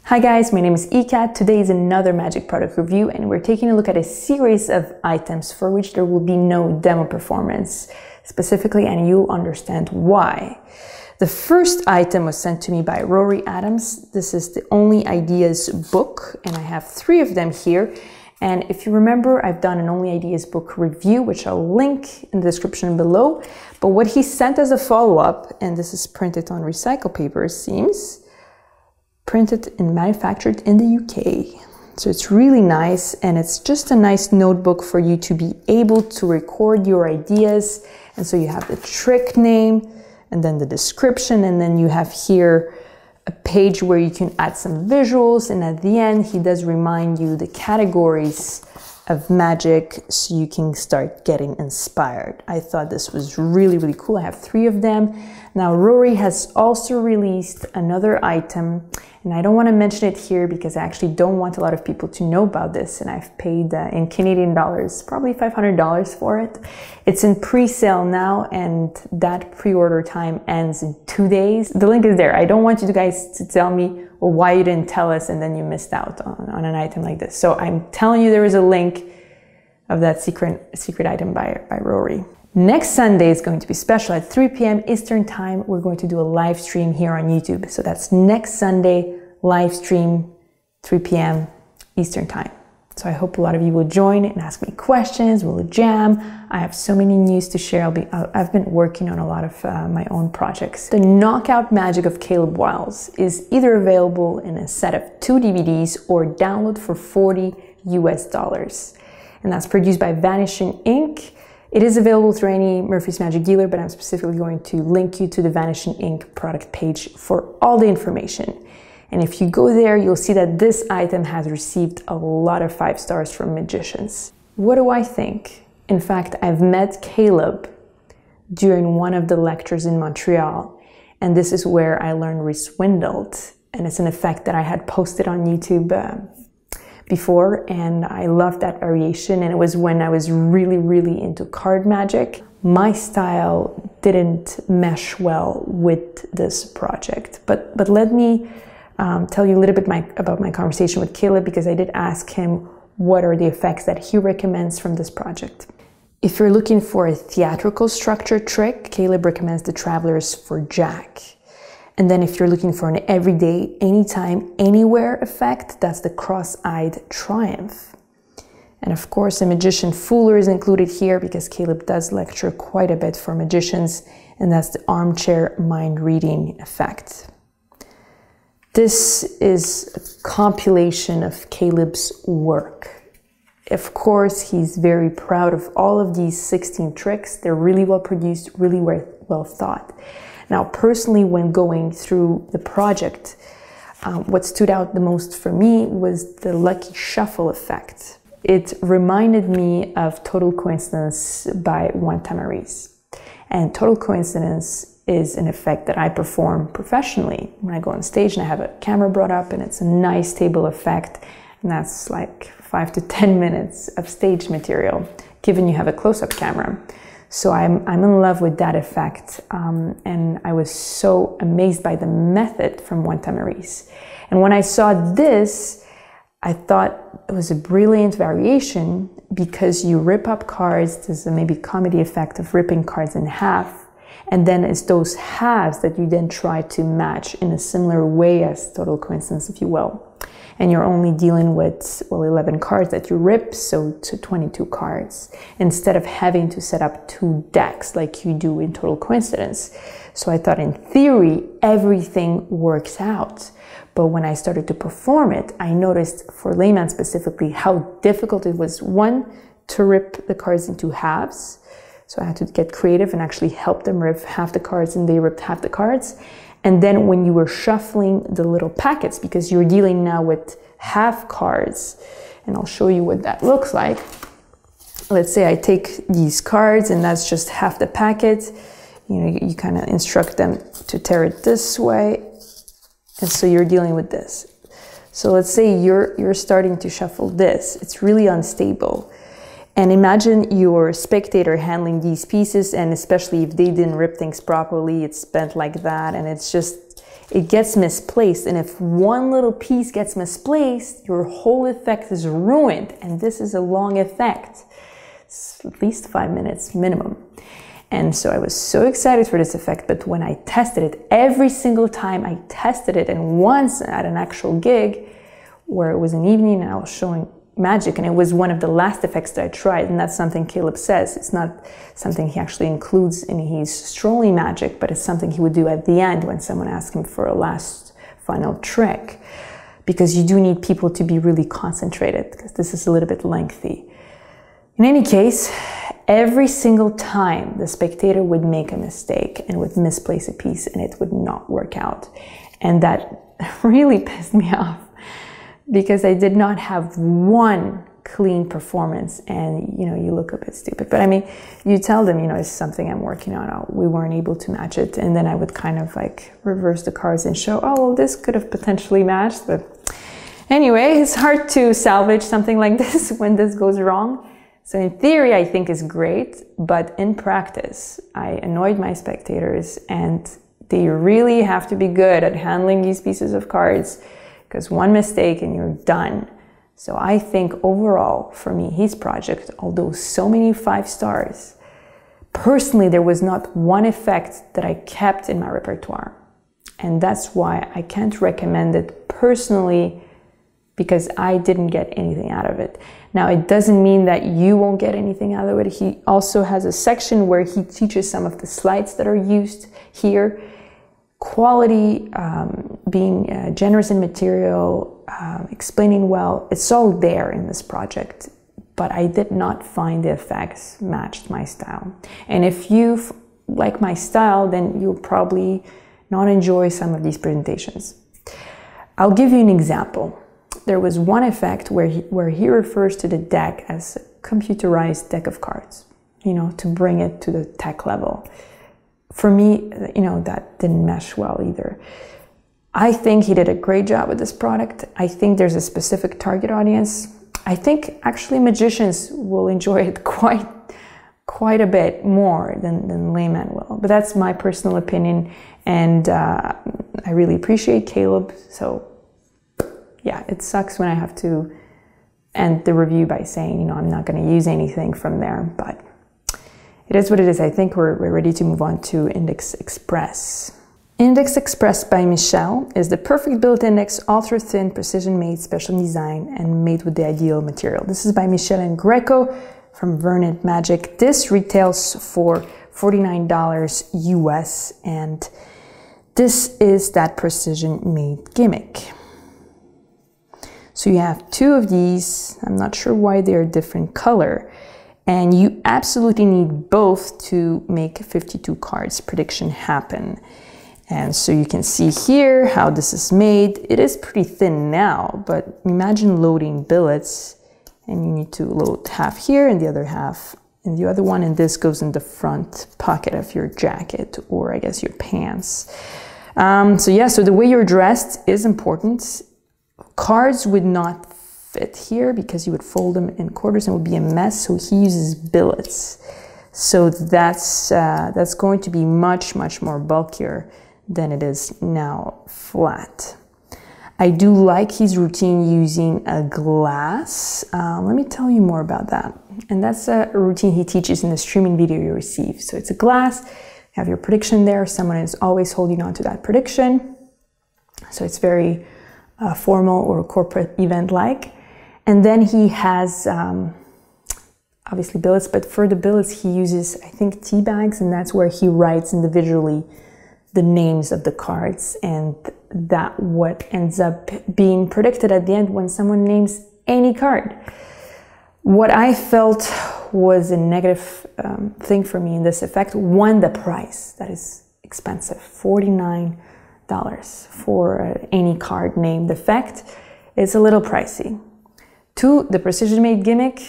Hi guys, my name is Eka. Today is another magic product review and we're taking a look at a series of items for which there will be no demo performance specifically, and you'll understand why. The first item was sent to me by Rory Adams. This is the Only Ideas book and I have 3 of them here. And if you remember, I've done an Only Ideas book review, which I'll link in the description below. But what he sent as a follow-up, and this is printed on recycled paper, it seems, printed and manufactured in the UK. So it's really nice, and it's just a nice notebook for you to be able to record your ideas. And so you have the trick name, and then the description, and then you have here a page where you can add some visuals, and at the end he does remind you the categories of magic so you can start getting inspired. I thought this was really cool. I have 3 of them. Now Rory has also released another item, and I don't want to mention it here because I actually don't want a lot of people to know about this, and I've paid in Canadian dollars probably $500 for it. It's in pre-sale now, and that pre-order time ends in 2 days. The link is there. I don't want you guys to tell me, well, why you didn't tell us and then you missed out on an item like this. So I'm telling you, there is a link of that secret item by Rory. Next Sunday is going to be special. At 3 p.m. Eastern Time, we're going to do a live stream here on YouTube. So that's next Sunday, live stream, 3 p.m. Eastern Time. So I hope a lot of you will join and ask me questions. We'll jam. I have so many news to share. I've been working on a lot of my own projects. The Knockout Magic of Caleb Wiles is either available in a set of 2 DVDs or download for $40 US. And that's produced by Vanishing Inc. It is available through any Murphy's Magic dealer, but I'm specifically going to link you to the Vanishing Inc. product page for all the information. And if you go there, you'll see that this item has received a lot of 5 stars from magicians. What do I think? In fact, I've met Caleb during one of the lectures in Montreal, and this is where I learned Reswindled, and it's an effect that I had posted on YouTube before, and I loved that variation, and it was when I was really into card magic. My style didn't mesh well with this project, but let me tell you a little bit about my conversation with Caleb, because I did ask him what are the effects that he recommends from this project. If you're looking for a theatrical structure trick, Caleb recommends the Travelers for Jack. And then if you're looking for an everyday, anytime, anywhere effect, that's the Cross-Eyed Triumph. And of course, a Magician Fooler is included here because Caleb does lecture quite a bit for magicians, and that's the Armchair Mind Reading effect. This is a compilation of Caleb's work. Of course, he's very proud of all of these 16 tricks. They're really well produced, really well thought. Now, personally, when going through the project, what stood out the most for me was the Lucky Shuffle effect. It reminded me of Total Coincidence by Juan Tamariz. And Total Coincidence is an effect that I perform professionally when I go on stage and I have a camera brought up, and it's a nice table effect, and that's like 5 to 10 minutes of stage material, given you have a close-up camera. So I'm in love with that effect, and I was so amazed by the method from Juan Tamariz. And when I saw this, I thought it was a brilliant variation because you rip up cards. There's a maybe comedy effect of ripping cards in half, and then it's those halves that you then try to match in a similar way as Total Coincidence, if you will. And you're only dealing with, well, 11 cards that you rip, so to 22 cards, instead of having to set up 2 decks like you do in Total Coincidence. So I thought in theory, everything works out. But when I started to perform it, I noticed for layman specifically how difficult it was, one, to rip the cards into halves. So I had to get creative and actually help them rip half the cards, and they ripped half the cards. And then when you were shuffling the little packets, because you're dealing now with half cards, and I'll show you what that looks like. Let's say I take these cards and that's just half the packet. You know, you kind of instruct them to tear it this way. And so you're dealing with this. So let's say you're starting to shuffle this. It's really unstable. And imagine your spectator handling these pieces, and especially if they didn't rip things properly, it's bent like that, and it's just, it gets misplaced. And if one little piece gets misplaced, your whole effect is ruined. And this is a long effect. It's at least 5 minutes minimum. And so I was so excited for this effect, but when I tested it, every single time I tested it, and once at an actual gig where it was an evening and I was showing magic, and it was one of the last effects that I tried, and that's something Caleb says. It's not something he actually includes in his strolling magic, but it's something he would do at the end when someone asks him for a last final trick, because you do need people to be really concentrated, because this is a little bit lengthy. In any case, every single time the spectator would make a mistake and would misplace a piece and it would not work out. And that really pissed me off because I did not have one clean performance. And, you know, you look a bit stupid, but I mean, you tell them, you know, it's something I'm working on. Oh, we weren't able to match it. And then I would kind of like reverse the cards and show, oh, well, this could have potentially matched. But anyway, it's hard to salvage something like this when this goes wrong. So in theory, I think is great, but in practice, I annoyed my spectators, and they really have to be good at handling these pieces of cards, because one mistake and you're done. So I think overall, for me, his project, although so many 5 stars, personally, there was not one effect that I kept in my repertoire. And that's why I can't recommend it personally, because I didn't get anything out of it. Now, it doesn't mean that you won't get anything out of it. He also has a section where he teaches some of the slides that are used here. Quality, being generous in material, explaining well, it's all there in this project. But I did not find the effects matched my style. And if you like my style, then you'll probably not enjoy some of these presentations. I'll give you an example. There was one effect where he refers to the deck as a computerized deck of cards, you know, to bring it to the tech level. For me, you know, that didn't mesh well either. I think he did a great job with this product. I think there's a specific target audience. I think actually magicians will enjoy it quite a bit more than laymen will. But that's my personal opinion, and I really appreciate Caleb. So yeah, it sucks when I have to end the review by saying, you know, I'm not going to use anything from there, but it is what it is. I think we're ready to move on to Indexpress. Indexpress by Michel is the perfect billet index, ultra thin, precision made, special design, and made with the ideal material. This is by Michel and Greco from Vernet Magic. This retails for $49 US, and this is that precision made gimmick. So you have 2 of these. I'm not sure why they're a different color. And you absolutely need both to make 52 cards prediction happen. And so you can see here how this is made. It is pretty thin now, but imagine loading billets, and you need to load half here and the other half in the other one, and this goes in the front pocket of your jacket, or I guess your pants. So yeah, so the way you're dressed is important. Cards would not fit here because you would fold them in quarters and it would be a mess, so he uses billets. So that's going to be much more bulkier than it is now flat. I do like his routine using a glass. Let me tell you more about that. And that's a routine he teaches in the streaming video you receive. So it's a glass, you have your prediction there, someone is always holding on to that prediction. So it's very formal or corporate event-like. And then he has obviously billets, but for the billets he uses, I think, tea bags, and that's where he writes individually the names of the cards, and that what ends up being predicted at the end when someone names any card. What I felt was a negative thing for me in this effect, one, the price. That is expensive, $49 for any card named effect. It's a little pricey. 2, the precision made gimmick,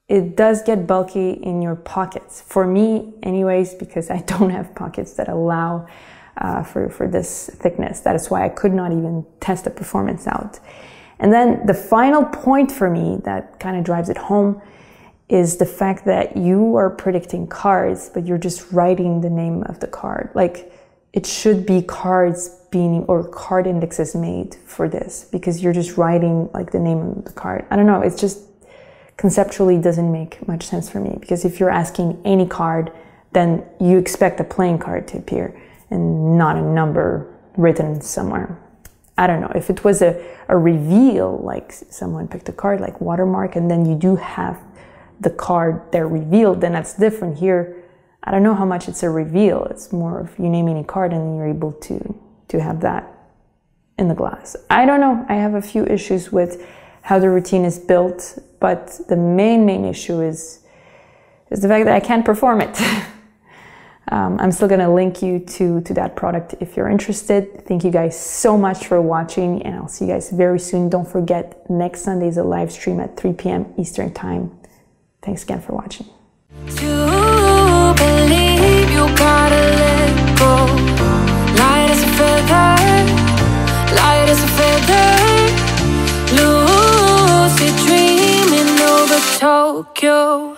it does get bulky in your pockets. For me, anyways, because I don't have pockets that allow for this thickness. That is why I could not even test the performance out. And then the final point for me that kind of drives it home is the fact that you are predicting cards, but you're just writing the name of the card. Like, it should be cards being, or card indexes made for this, because you're just writing like the name of the card. I don't know, it's just conceptually doesn't make much sense for me, because if you're asking any card, then you expect a playing card to appear and not a number written somewhere. I don't know, if it was a reveal, like someone picked a card like watermark and then you do have the card there revealed, then that's different. Here, I don't know how much it's a reveal. It's more of you name any card and you're able to have that in the glass. I don't know, I have a few issues with how the routine is built, but the main issue is the fact that I can't perform it. I'm still gonna link you to that product if you're interested. Thank you guys so much for watching, and I'll see you guys very soon. Don't forget, next Sunday is a live stream at 3 p.m. Eastern Time. Thanks again for watching. To believe you gotta let go. Light as a feather, light as a feather. Lucid dreaming over Tokyo.